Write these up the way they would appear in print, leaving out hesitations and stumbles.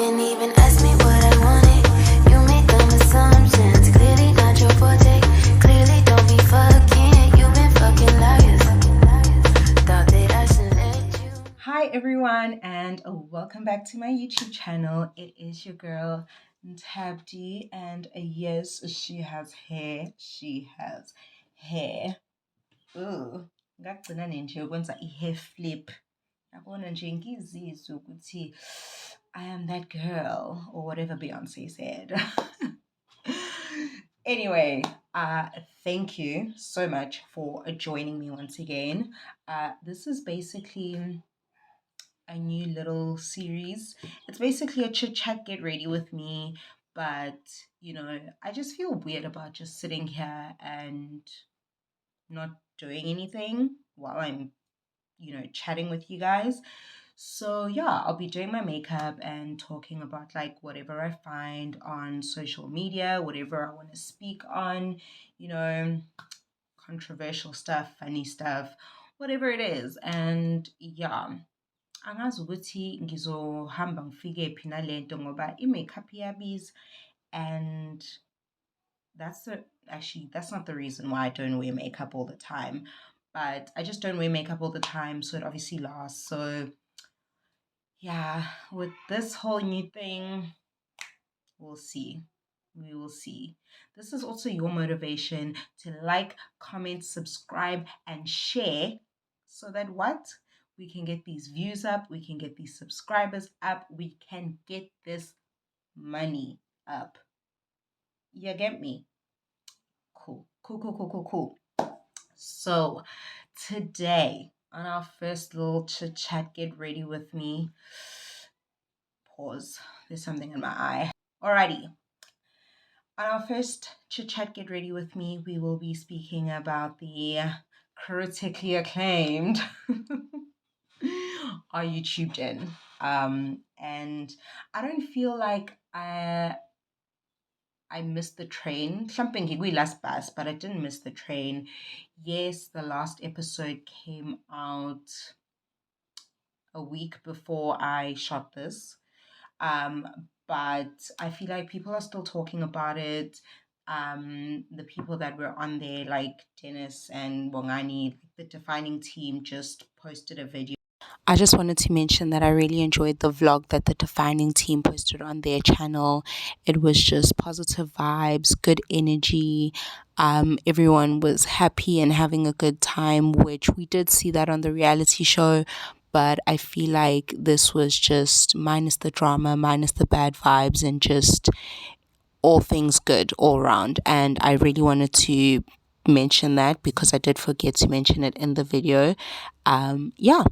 didn't even ask me what I wanted. You make dumb assumptions, clearly not your forte. Clearly don't be fucking, you've been fucking liars. Thought that I should let you. Hi everyone, and welcome back to my YouTube channel. It is your girl Tabdi, and yes, she has hair. She has hair. Ooh, ngagcina nje ukwenza i-hair flip. Yabona nje ngizizwe ukuthi I am that girl, or whatever Beyonce said. Anyway, thank you so much for joining me once again. This is basically a new little series. It's basically a chit chat, get ready with me. But, I just feel weird about just sitting here and not doing anything while I'm, chatting with you guys. So, yeah, I'll be doing my makeup and talking about like whatever I find on social media, whatever I want to speak on, you know, controversial stuff, funny stuff, whatever it is. And yeah, angazi ukuthi ngizohamba ngifike phi nalento ngoba i-makeup iyabiza, and that's not the reason why I don't wear makeup all the time, but I just don't wear makeup all the time, so it obviously lasts. So yeah, with this whole new thing, we'll see. We will see. This is also your motivation to like, comment, subscribe, and share so that what? We can get these views up, we can get these subscribers up, we can get this money up. You get me? Cool. So, today, on our first little chit chat, get ready with me. Pause. There's something in my eye. Alrighty. On our first chit chat, get ready with me, we will be speaking about the critically acclaimed Are You Tubed In? And I don't feel like I missed the train. Something we last bus, but I didn't miss the train. Yes, the last episode came out a week before I shot this. But I feel like people are still talking about it. The people that were on there, like Dennis and Bongani, the defining team, just posted a video. I just wanted to mention that I really enjoyed the vlog that the defining team posted on their channel. It was just positive vibes, good energy. Everyone was happy and having a good time, which we did see that on the reality show. But I feel like this was just minus the drama, minus the bad vibes, and just all things good all around. And I really wanted to mention that because I did forget to mention it in the video. Yeah.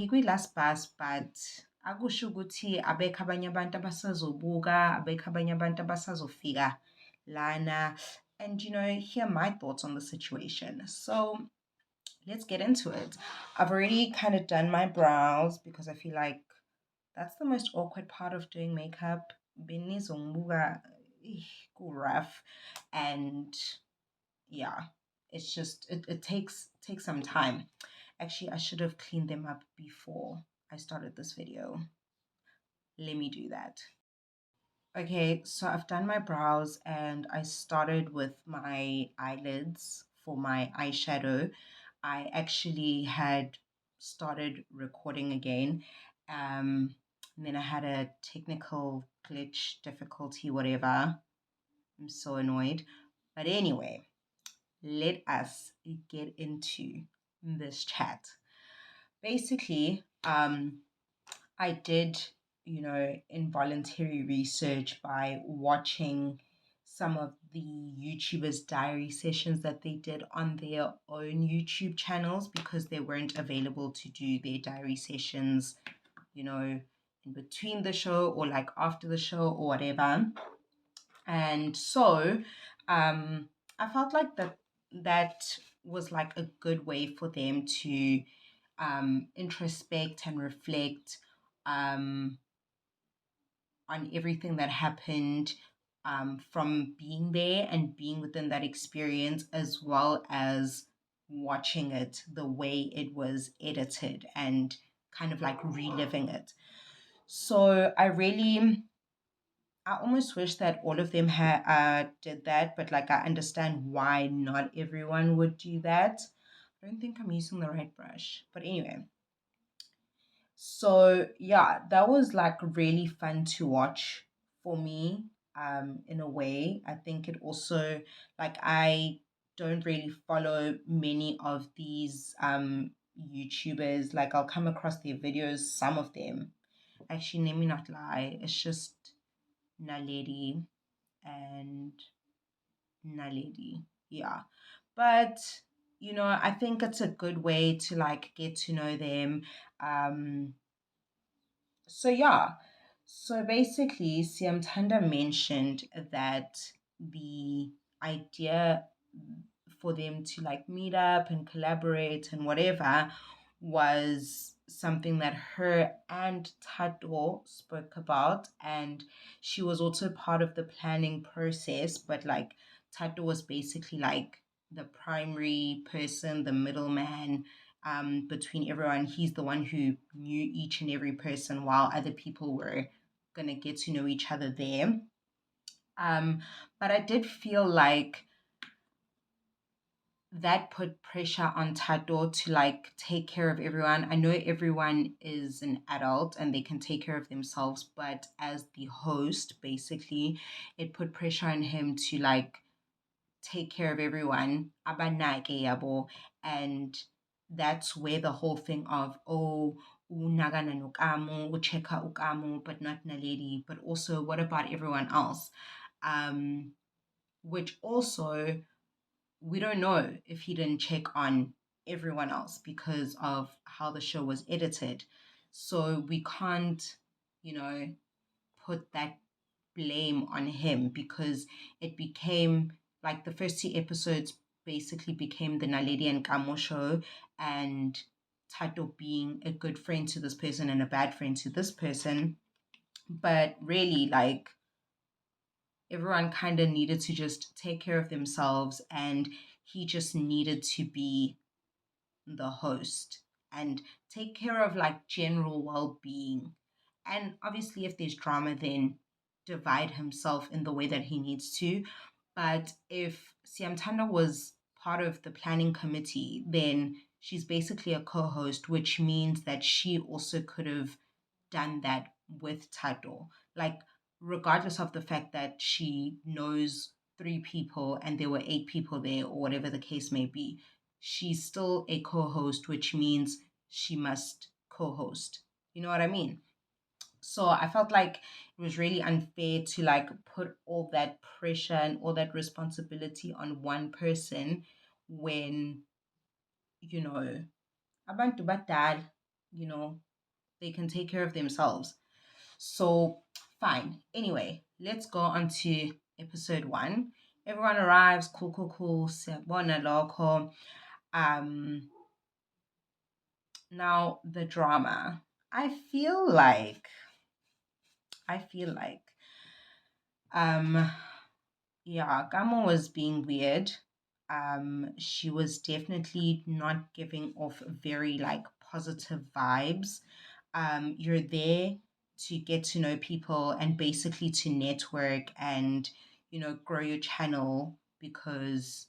Kwi-last bus, but akusho ukuthi abekho abanye abantu abasazobuka, abekho abanye abantu abasazofika lana, and hear my thoughts on the situation. So let's get into it. I've already kind of done my brows because I feel like that's the most awkward part of doing makeup. Benizongibuka rough, and yeah, it's just it takes some time. Actually, I should have cleaned them up before I started this video. Let me do that. Okay, so I've done my brows and I started with my eyelids for my eyeshadow. I actually had started recording again. And then I had a technical glitch, difficulty, whatever. I'm so annoyed. But anyway, let us get into this chat. Basically, I did, involuntary research by watching some of the YouTubers' diary sessions that they did on their own YouTube channels because they weren't available to do their diary sessions, in between the show or like after the show or whatever. And so I felt like that was like a good way for them to introspect and reflect on everything that happened from being there and being within that experience, as well as watching it the way it was edited and kind of like reliving it. So I really I almost wish that all of them had did that, but like I understand why not everyone would do that. I don't think I'm using the right brush, but anyway. So yeah, that was like really fun to watch for me. In a way, I think it also like I don't really follow many of these YouTubers. Like I'll come across their videos, some of them. Actually, let me not lie. It's just Naledi and Naledi. Yeah. But I think it's a good way to like get to know them. So yeah. So basically, Siamtanda mentioned that the idea for them to like meet up and collaborate and whatever was something that her and Tato spoke about, and she was also part of the planning process, but like Tato was basically like the primary person, the middleman, between everyone. He's the one who knew each and every person while other people were going to get to know each other there. But I did feel like that put pressure on Tato to like take care of everyone. I know everyone is an adult and they can take care of themselves, but as the host, basically, it put pressure on him to like take care of everyone. Abanake yabo. And that's where the whole thing of unagana nukamu, ucheka ukamu, but not naledi, but also what about everyone else? Um, which also we don't know if he didn't check on everyone else because of how the show was edited. So we can't, you know, put that blame on him because it became like the first two episodes basically became the Naledi and Kamo show, and Tato being a good friend to this person and a bad friend to this person. But really, like, everyone kind of needed to just take care of themselves, and he just needed to be the host and take care of like general well-being. And obviously if there's drama, then divide himself in the way that he needs to. But if Siamtanda was part of the planning committee, then she's basically a co-host, which means that she also could have done that with Tato. Like, regardless of the fact that she knows three people and there were eight people there, or whatever the case may be, she's still a co host, which means she must co host. You know what I mean? So I felt like it was really unfair to like put all that pressure and all that responsibility on one person when, you know, abantu badal, you know, they can take care of themselves. So, fine. Anyway, let's go on to episode one. Everyone arrives, cool, cool, cool. Siyabona lokho. Um, Now the drama. I feel like, I feel like, um, yeah, Gamo was being weird. She was definitely not giving off very like positive vibes. You're there to get to know people and basically to network and, grow your channel because,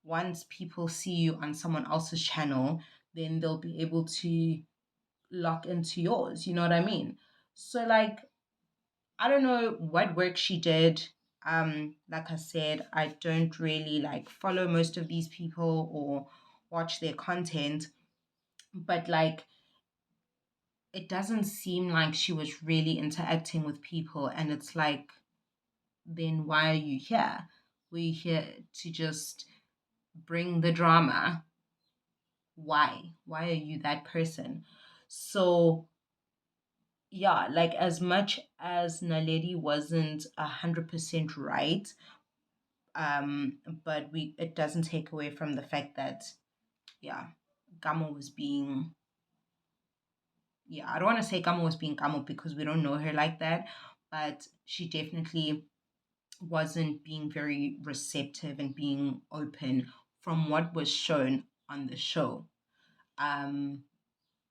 once people see you on someone else's channel, then they'll be able to lock into yours. You know what I mean? So, like, I don't know what work she did. Like I said, I don't really like follow most of these people or watch their content, but like it doesn't seem like she was really interacting with people. And it's like, then why are you here? We're here to just bring the drama. Why? Why are you that person? So, yeah, like as much as Naledi wasn't 100% right, but it doesn't take away from the fact that, yeah, Gamo was being, yeah, I don't want to say Gamo was being Gamo because we don't know her like that, but she definitely wasn't being very receptive and being open from what was shown on the show. Um,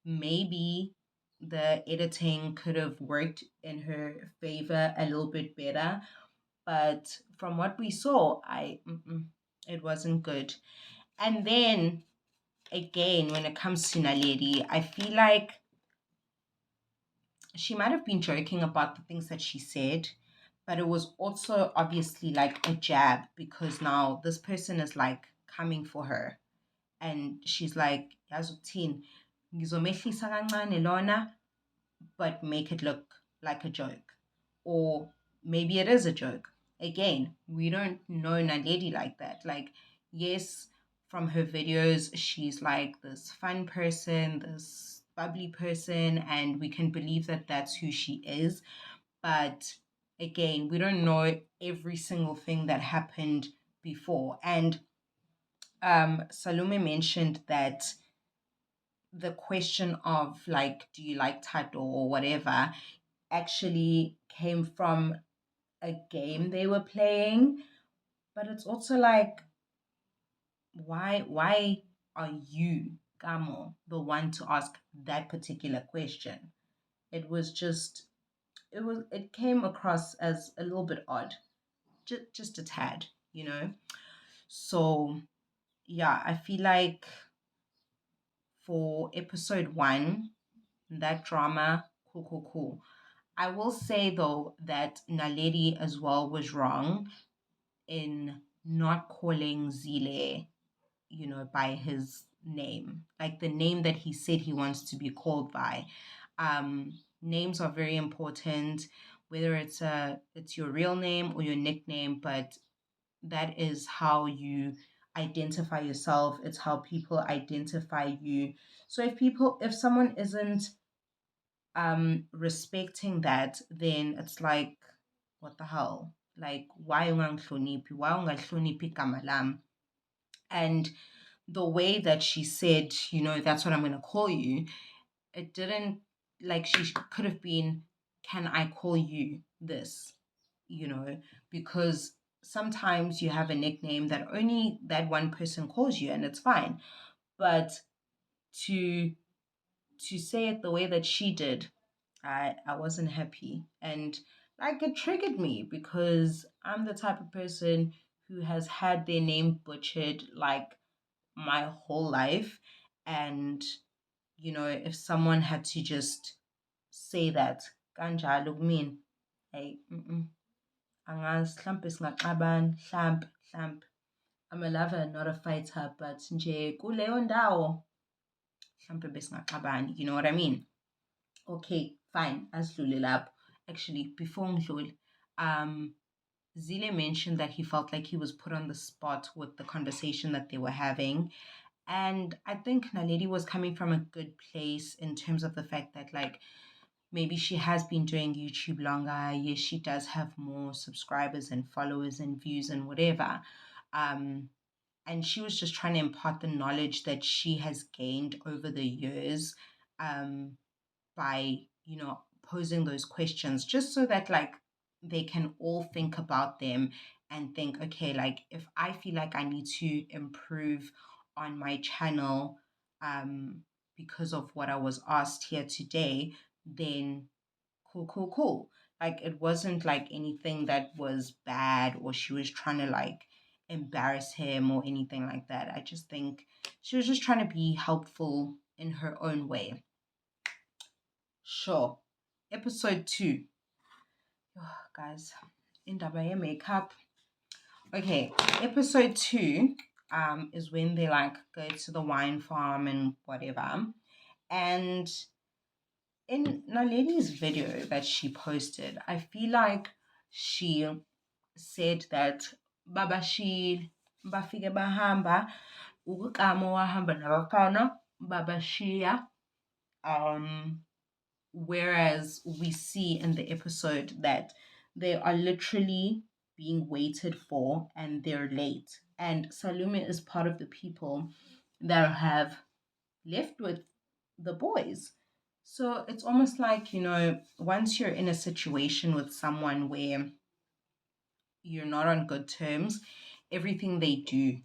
Maybe the editing could have worked in her favor a little bit better. But from what we saw, it wasn't good. And then again, when it comes to Naledi, I feel like she might have been joking about the things that she said, but it was also obviously like a jab, because now this person is like coming for her, and she's like, yazukuthini, ngizomehlisa kancane lona, but make it look like a joke. Or maybe it is a joke. Again, we don't know Naledi like that. Like, yes, from her videos, she's like this fun person, this bubbly person, and we can believe that that's who she is. But again, we don't know every single thing that happened before. And Salome mentioned that the question of like, do you like title or whatever, actually came from a game they were playing. But it's also like, why are you, Gamo, the one to ask that particular question? It was just, it came across as a little bit odd, just a tad, you know. So yeah, I feel like for episode 1, that drama, cool. I will say though that Naledi as well was wrong in not calling Zile, by his name, like the name that he said he wants to be called by. Names are very important, whether it's your real name or your nickname, but that is how you identify yourself. It's how people identify you. So if someone isn't respecting that, then it's like, what the hell? Like, why ungangihloniphi? Why ungahloniphi igama lam? And the way that she said, that's what I'm going to call you, it didn't, like, she could have been, can I call you this? Because sometimes you have a nickname that only that one person calls you, and it's fine. But to say it the way that she did, I wasn't happy. And like, it triggered me, because I'm the type of person who has had their name butchered like my whole life. And if someone had to just say that, kanjalo kumina, hey, angazi, mhlampe singaxabana, mhlampe. I'm a lover, not a fighter, but nje kuleyo ndawo mhlampe besingaxabani, you know what I mean? Okay, fine, asidlule lapho. Actually, before ngidlule, Zile mentioned that he felt like he was put on the spot with the conversation that they were having. And I think Naledi was coming from a good place in terms of the fact that, like, maybe she has been doing YouTube longer. Yes, she does have more subscribers and followers and views and whatever. And she was just trying to impart the knowledge that she has gained over the years, by, posing those questions, just so that, like, they can all think about them and think, okay, like, if I feel like I need to improve on my channel, because of what I was asked here today, then cool. Like, it wasn't like anything that was bad, or she was trying to like embarrass him or anything like that. I just think she was just trying to be helpful in her own way. Sure. Episode 2. Oh, guys, indaba ye makeup. Okay, episode 2 is when they like go to the wine farm and whatever. And in Naledi's video that she posted, I feel like she said that babashil bafike bahamba, ukukamo wahamba nabafana babashiya. Whereas we see in the episode that they are literally being waited for and they're late. And Salome is part of the people that have left with the boys. So it's almost like, once you're in a situation with someone where you're not on good terms, everything they do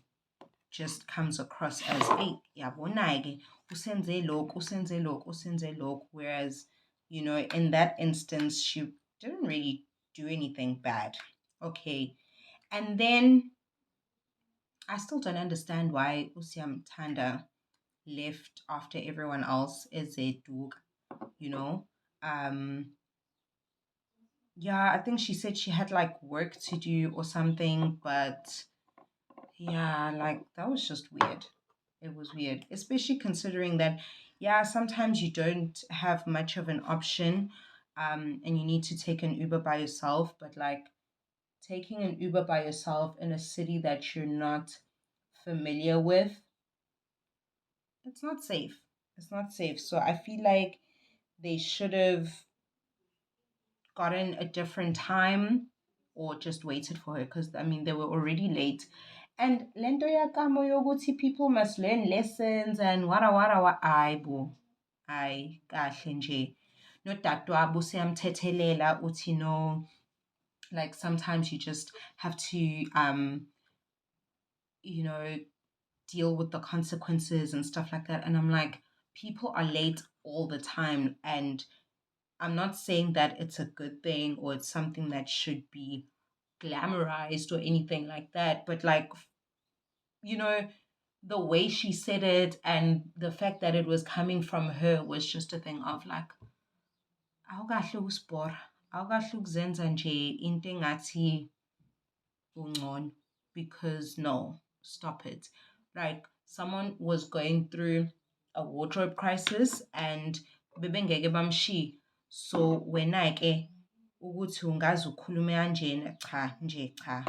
just comes across as, hey, yabona ke usenze lokhu, usenze lokhu, usenze lokhu. Whereas, in that instance, she didn't really do anything bad. Okay. And then I still don't understand why Usiam Tanda left after everyone else is a dog, you know. Um yeah, I think she said she had like work to do or something, but yeah, like that was just weird. It was weird, especially considering that, yeah, sometimes you don't have much of an option, and you need to take an Uber by yourself, but like taking an Uber by yourself in a city that you're not familiar with, it's not safe. It's not safe. So I feel like they should have gotten a different time or just waited for her because I mean they were already late. And lento yakamo yoguti people must learn lessons and wara ayi bo. Ayi kahle nje. Nodadewabo siyamthethelela uthi no, like sometimes you just have to you know deal with the consequences and stuff like that. And I'm like, people are late all the time. And I'm not saying that it's a good thing or it's something that should be glamorized or anything like that. But like, you know, the way she said it and the fact that it was coming from her was just a thing of like, awukahle ukusipora, awukahle ukuzenza nje into engathi ungcono, because no, stop it. Like someone was going through a wardrobe crisis and bebengeke bamshiye. So wena ke ukuthi ungaze ukhulume kanjena, cha nje cha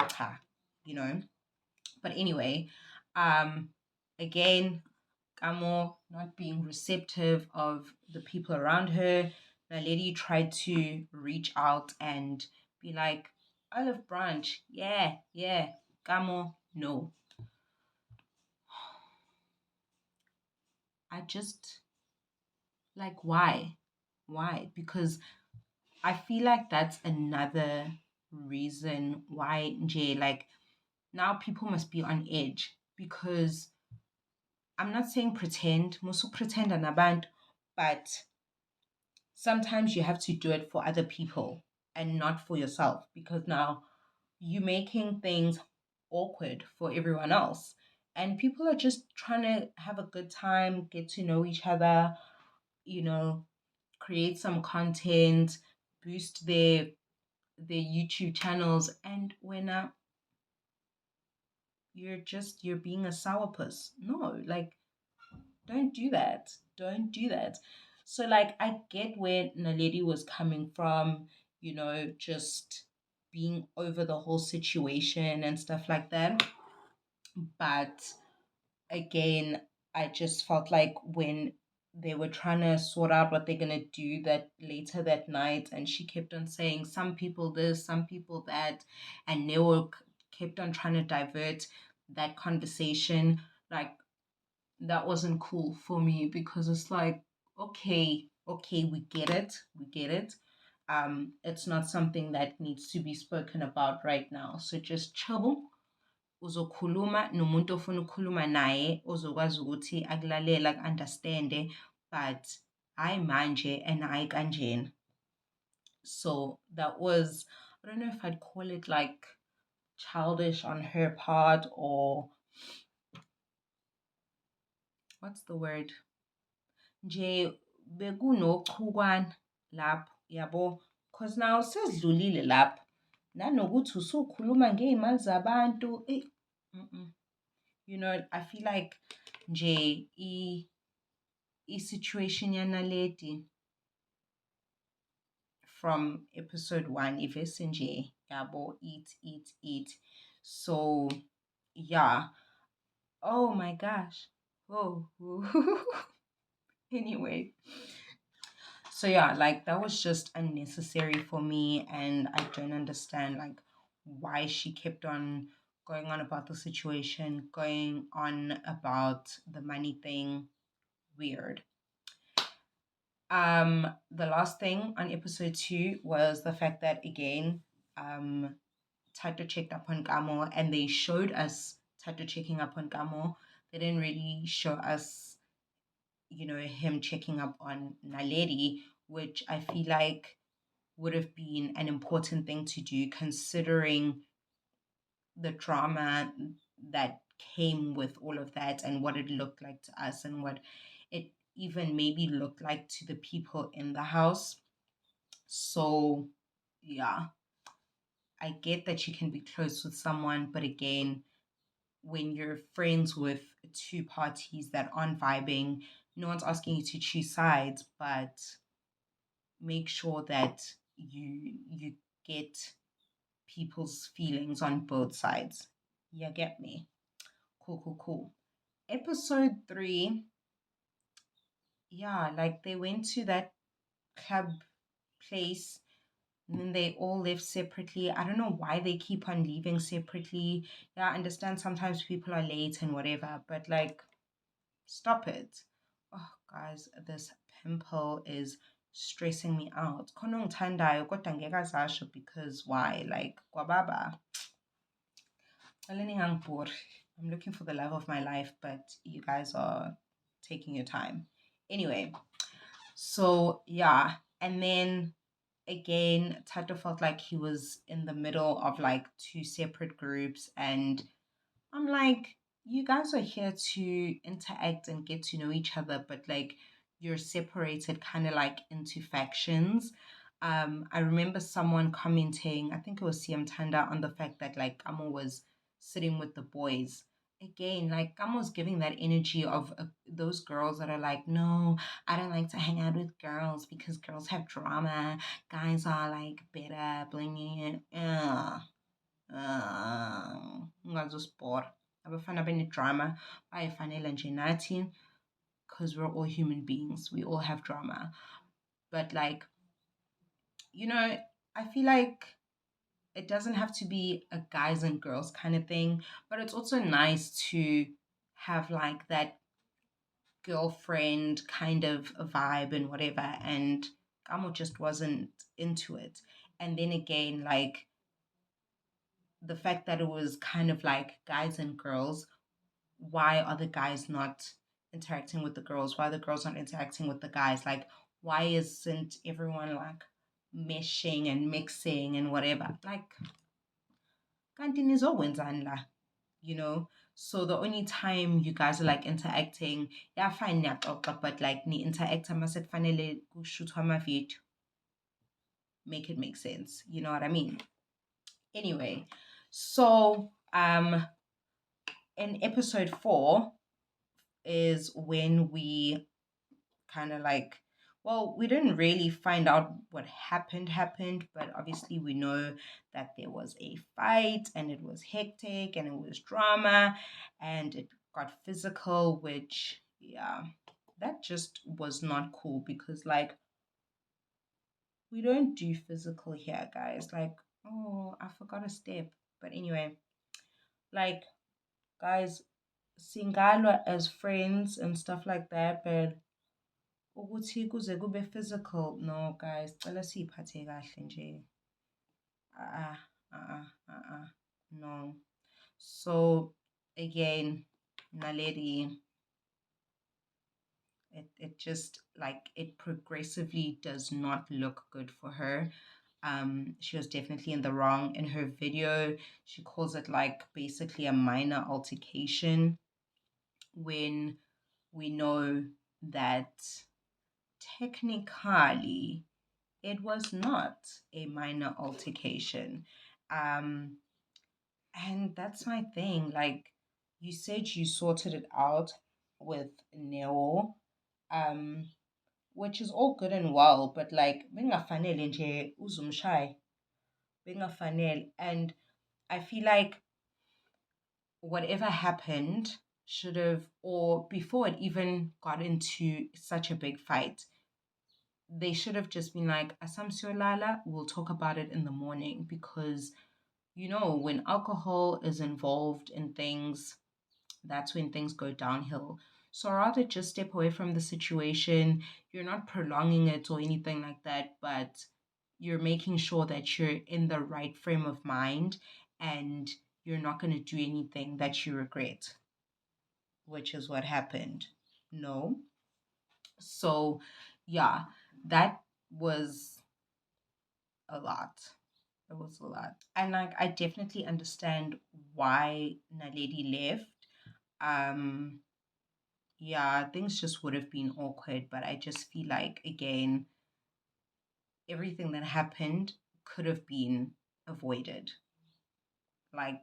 cha, you know. But anyway, again, Kamo not being receptive of the people around her. The lady tried to reach out and be like, olive branch, yeah, yeah. Kamo, no. I just like why? Why? Because I feel like that's another reason why Jay, like now people must be on edge because I'm not saying pretend, musu pretend anabant, but sometimes you have to do it for other people and not for yourself because now you're making things awkward for everyone else. And people are just trying to have a good time, get to know each other, you know, create some content, boost their YouTube channels, and when you're being a sourpuss. No, like don't do that. Don't do that. So like I get where Naledi was coming from, just being over the whole situation and stuff like that. But again, I just felt like when they were trying to sort out what they're gonna do that later that night, and she kept on saying some people this, some people that, and Neo kept on trying to divert that conversation. Like that wasn't cool for me because it's like, okay, we get it. It's not something that needs to be spoken about right now. So just chill, uzokhuluma nomuntu ofuna ukukhuluma naye ozokwazi ukuthi akulalela ku-understande, but hayi manje and hayi kanjena. So that was, I don't know if I'd call it like childish on her part or what's the word? Nje bekunochukwana lapho, yabo? Because now sesidlulile lapho. Nanokuthi usukhuluma ngey'mali zabantu. Mm-mm. I feel like nje i-situation yanaledi from episode 1 ivese nje yabo eat. So yeah. Oh my gosh. Oh. Anyway. So yeah, like that was just unnecessary for me and I don't understand like why she kept on going on about the situation, going on about the money thing. Weird. The last thing on episode 2 was the fact that again, Tato checked up on Gamo and they showed us Tato checking up on Gamo, They didn't really show us, him checking up on Naledi, which I feel like would have been an important thing to do considering the drama that came with all of that and what it looked like to us and what it even maybe looked like to the people in the house. So, yeah, I get that you can be close with someone, but again, when you're friends with two parties that aren't vibing, no one's asking you to choose sides, but make sure that you get people's feelings on both sides. You get me? Cool, cool, cool. Episode 3, yeah, like they went to that club place and then they all live separately. I don't know why they keep on leaving separately. Yeah, I understand sometimes people are late and whatever, but like, stop it. Oh, guys, this pimple is stressing me out. Khona ungithandayo kodwa ngeke azasho because why? Like, kwababa. I'm looking for the love of my life, but you guys are taking your time. Anyway, so yeah, and then again, Tato felt like he was in the middle of like two separate groups, and I'm like, you guys are here to interact and get to know each other, but like you're separated kind of like into factions. I remember someone commenting, I think it was CM Tanda, on the fact that like Amo was sitting with the boys. Again, like Amo's giving that energy of those girls that are like, no, I don't like to hang out with girls because girls have drama. Guys are like better, blinging it. Ungazospora abafana bene-drama bayifanele nje nathi because we're all human beings, we all have drama, but like, I feel like it doesn't have to be a guys and girls kind of thing, but it's also nice to have like that girlfriend kind of a vibe and whatever, and Gamo just wasn't into it. And then again, like the fact that it was kind of like guys and girls, why are the guys not interacting with the girls? Why are the girls not interacting with the guys? Like, why isn't everyone like meshing and mixing and whatever? Like, kanti nizokwenzani la? You know? So the only time you guys are like interacting, yeah, fine, niyaxoxa, but like ni interacta mase kufanele kushuthwe amavidiyo. Make it make sense. You know what I mean? Anyway, so in episode 4 is when we kind of like, well, we didn't really find out what happened, but obviously we know that there was a fight and it was hectic and it was drama and it got physical, which, yeah, that just was not cool because like we don't do physical here, guys. Like, oh, I forgot a step. But anyway, like, guys, singalwa as friends and stuff like that, but ukuthi kuze kube physical, no guys, cela siyiphathe kahle nje. Ah, no. So again, Naledi, it just like it progressively does not look good for her. She was definitely in the wrong. In her video, she calls it like basically a minor altercation when we know that technically it was not a minor altercation. Um, and that's my thing. Like, you said you sorted it out with Neo, um, which is all good and well, but like, bengafanele nje uzumshaye, bengafanele. And I feel like whatever happened should have, or before it even got into such a big fight, they should have just been like, Asamsio Lala, we'll talk about it in the morning because, when alcohol is involved in things, that's when things go downhill. So rather just step away from the situation. You're not prolonging it or anything like that, but you're making sure that you're in the right frame of mind and you're not going to do anything that you regret. which is what happened. No. So, yeah, that was a lot. It was a lot. And like, I definitely understand why Naledi left. Um, yeah, things just would have been awkward, but I just feel like, again, everything that happened could have been avoided. Like,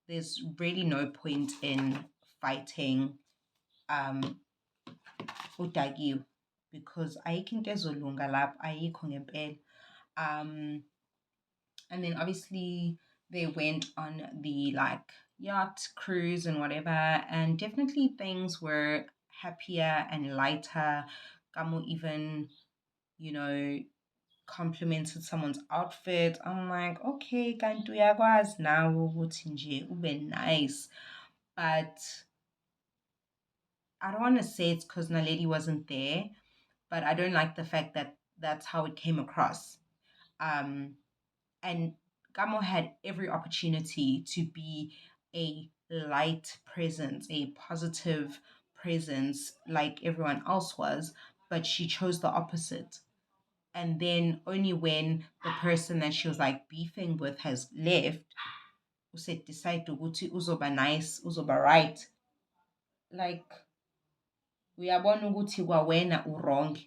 there's really no point in fighting um udagi because ayikho into ezolunga lapho, ayikho ngempela. Um, and then obviously they went on the like yacht cruise and whatever, and definitely things were happier and lighter. Gamu even, you know, complimented someone's outfit. I'm like, okay, kanti uyakwazi nawe ukuthi nje ube nice. But I don't want to say it's because Naledi wasn't there, but I don't like the fact that that's how it came across. Um, and Gamo had every opportunity to be a light presence, a positive presence like everyone else was, but she chose the opposite. And then only when the person that she was like beefing with has left, said decide to go to uzoba nice, uzoba right. Like, uyabona ukuthi kwawena urong.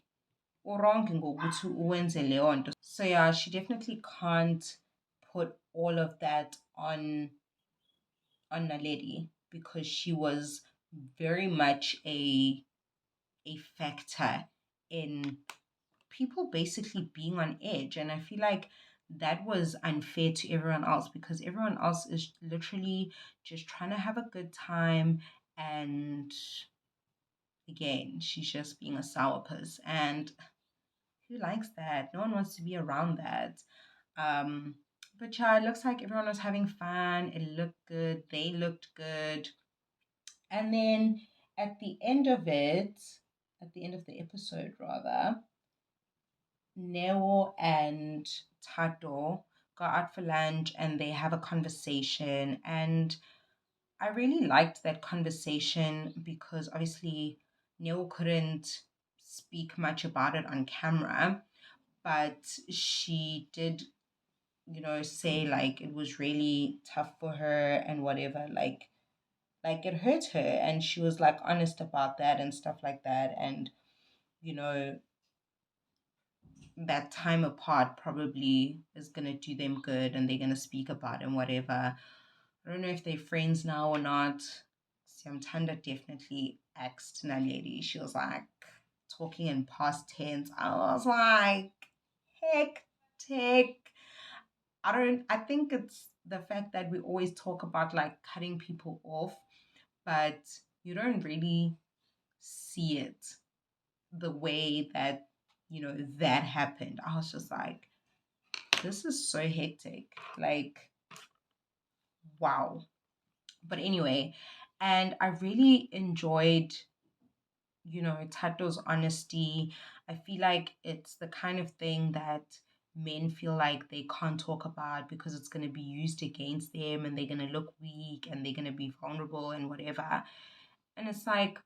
Urong ngokuthi uwenze leyo nto. So yeah, she definitely can't put all of that on Naledi because she was very much a factor in people basically being on edge. And I feel like that was unfair to everyone else because everyone else is literally just trying to have a good time. And again, she's just being a sourpuss. And who likes that? No one wants to be around that. Um, but yeah, it looks like everyone was having fun. It looked good. They looked good. And then at the end of it, at the end of the episode, rather, Neo and Tato go out for lunch and they have a conversation. And I really liked that conversation because obviously Neo couldn't speak much about it on camera, but she did, say like it was really tough for her and whatever. Like it hurt her, and she was like honest about that and stuff like that. And you know, that time apart probably is going to do them good and they're going to speak about it and whatever. I don't know if they're friends now or not. Siamtanda definitely asked Naledi. She was like talking in past tense. I was like, hectic. I think it's the fact that we always talk about like cutting people off, but you don't really see it the way that, that happened. I was just like, this is so hectic. Like, wow. But anyway, and I really enjoyed, Tato's honesty. I feel like it's the kind of thing that men feel like they can't talk about because it's going to be used against them and they're going to look weak and they're going to be vulnerable and whatever. And it's like,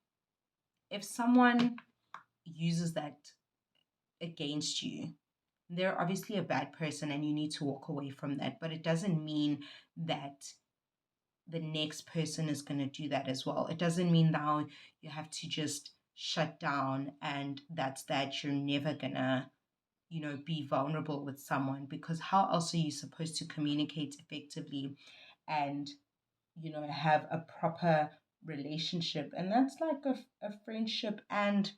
if someone uses that against you, they're obviously a bad person and you need to walk away from that. But it doesn't mean that the next person is going to do that as well. It doesn't mean now you have to just shut down and that's that. You're never going to, be vulnerable with someone because how else are you supposed to communicate effectively and, have a proper relationship? And that's like a friendship and,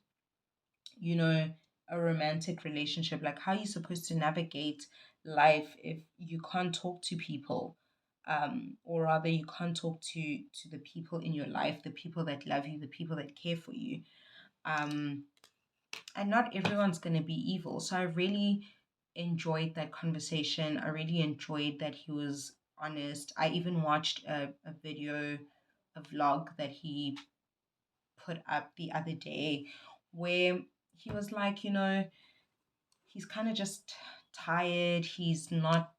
you know, a romantic relationship. Like, how are you supposed to navigate life if you can't talk to people? Or rather, you can't talk to the people in your life, the people that love you, the people that care for you. Um, and not everyone's going to be evil. So I really enjoyed that conversation. I really enjoyed that he was honest. I even watched a video, a vlog that he put up the other day where he was like, he's kind of just tired. He's not,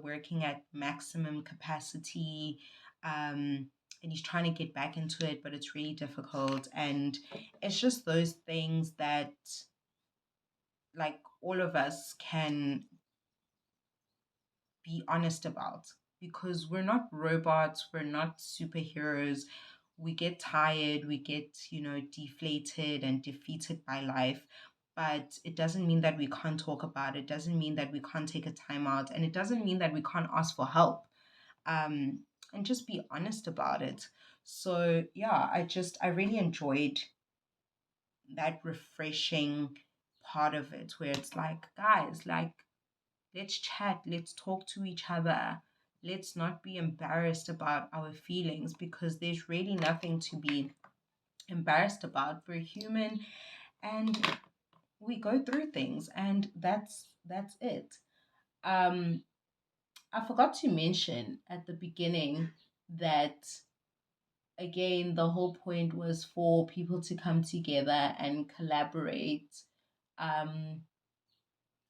working at maximum capacity. Um, and he's trying to get back into it, but it's really difficult. And it's just those things that, like, all of us can be honest about, because we're not robots, we're not superheroes. We get tired, we get, deflated and defeated by life. But it doesn't mean that we can't talk about it, doesn't mean that we can't take a time out, and it doesn't mean that we can't ask for help, um, and just be honest about it. So, yeah, I really enjoyed that refreshing part of it where it's like, guys, like, let's chat, let's talk to each other. Let's not be embarrassed about our feelings, because there's really nothing to be embarrassed about. We're human and we go through things, and that's it. Um I forgot to mention at the beginning that, again, the whole point was for people to come together and collaborate, um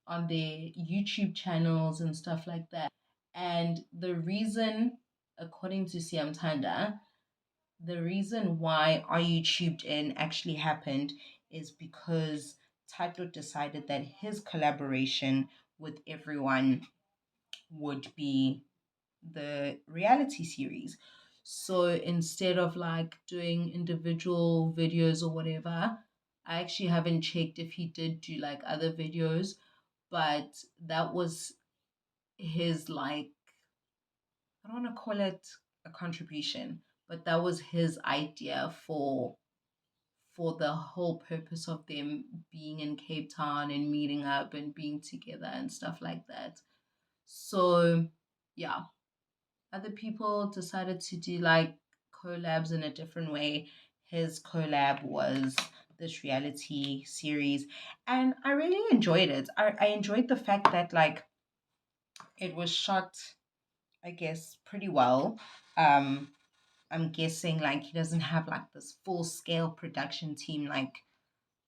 on their YouTube channels and stuff like that. And the reason, according to Siam Tanda, the reason why Are You Tubed In actually happened is because Tato decided that his collaboration with everyone would be the reality series. So instead of like doing individual videos or whatever, I actually haven't checked if he did do like other videos, but that was his, like, I don't want to call it a contribution, but that was his idea for the whole purpose of them being in Cape Town and meeting up and being together and stuff like that. So, yeah, other people decided to do like collabs in a different way. His collab was this reality series, and I really enjoyed it. I enjoyed the fact that, like, it was shot, I guess, pretty well. Um, I'm guessing like he doesn't have like this full scale production team like,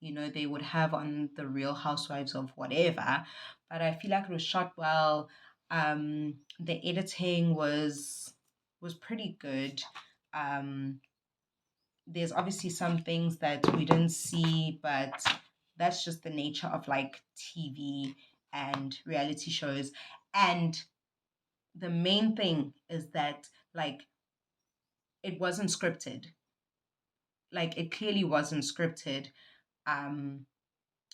they would have on the Real Housewives of whatever. But I feel like it was shot well. The editing was pretty good. Um, there's obviously some things that we didn't see, but that's just the nature of like TV and reality shows. And the main thing is that, like, it wasn't scripted. Like, it clearly wasn't scripted. Um,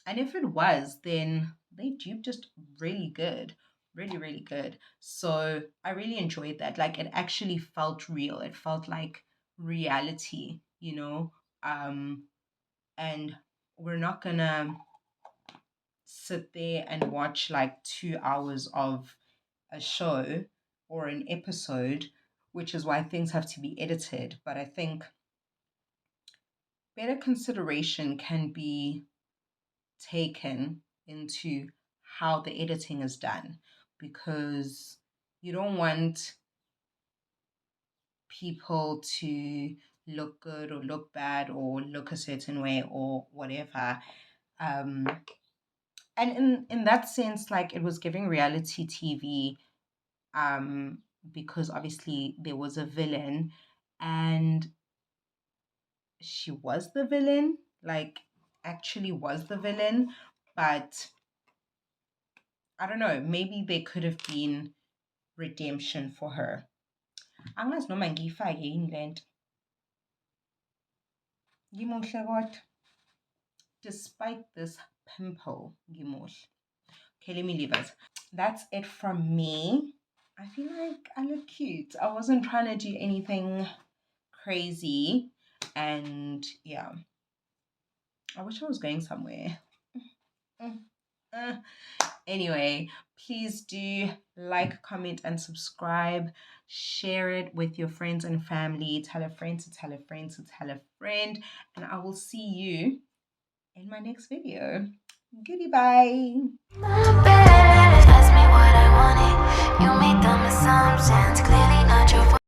and if it was, then they duped just really good. Really, really good. So I really enjoyed that. Like, it actually felt real. It felt like reality, you know? Um, and we're not gonna sit there and watch like 2 hours of a show or an episode, which is why things have to be edited. But I think better consideration can be taken into how the editing is done, because you don't want people to look good or look bad or look a certain way or whatever. Um, and in that sense, like, it was giving reality TV, um, because obviously there was a villain, and she was the villain, like, actually was the villain. But I don't know, maybe there could have been redemption for her. Angazi noma ngiyifake yini lento. Ngimuhle kodwa. Despite this pimple, ngimuhle. Okay, let me leave it. That's it from me. I feel like I look cute. I wasn't trying to do anything crazy. And yeah, I wish I was going somewhere. Anyway, please do like, comment, and subscribe. Share it with your friends and family. Tell a friend to tell a friend to tell a friend. And I will see you in my next video. Goodbye. Bye. My bad. Ask me what I wanted. You made dumb assumptions. Clearly not your